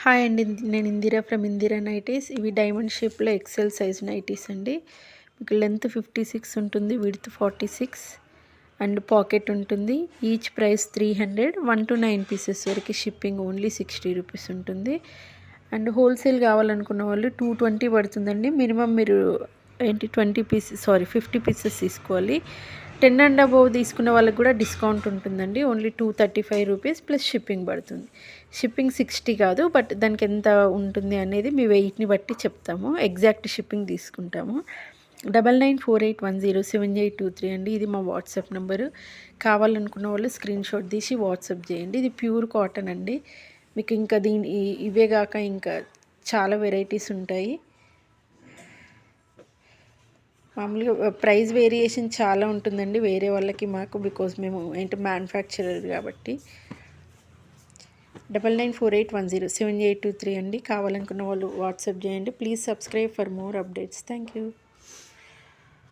Hi అండి. నేను Indira from Indira nighties. ఇవి డైమండ్ షేప్‌లో ఎక్సెల్ సైజ్ నైటీస్ అండి. మీకు లెంత్ 56 ఉంటుంది. విడ్త్ 46 అండ్ పాకెట్ ఉంటుంది. Each price 300. 1 to 9 పీసెస్ వరకు షిప్పింగ్ ఓన్లీ 60 రూపీస్ ఉంటుంది. అండ్ హోల్సేల్ కావాలనుకున్న వాళ్ళు 220 పడుతుందండి. మినిమం మీరు 50 పీసెస్ తీసుకోవాలి. 10 అండ్ అబోవ్ తీసుకున్న వాళ్ళకి కూడా డిస్కౌంట్ ఉంటుందండి. ఓన్లీ 235 రూపీస్ ప్లస్ షిప్పింగ్ పడుతుంది. షిప్పింగ్ 60 కాదు, బట్ దానికి ఎంత ఉంటుంది అనేది మీ వెయిట్ని బట్టి చెప్తాము. ఎగ్జాక్ట్ షిప్పింగ్ తీసుకుంటాము. 9948107823 అండి. ఇది మా వాట్సాప్ నెంబరు. కావాలనుకున్న వాళ్ళు స్క్రీన్ షాట్ తీసి వాట్సాప్ చేయండి. ఇది ప్యూర్ కాటన్ అండి. మీకు ఇంకా ఇవే కాక ఇంకా చాలా వెరైటీస్ ఉంటాయి. మామూలుగా ప్రైస్ వేరియేషన్ చాలా ఉంటుందండి వేరే వాళ్ళకి మాకు, బికాజ్ మేము మ్యానుఫ్యాక్చరర్ కాబట్టి. 9948107823 అండి. కావాలనుకున్న వాళ్ళు వాట్సాప్ చేయండి. Please subscribe for more updates. Thank you.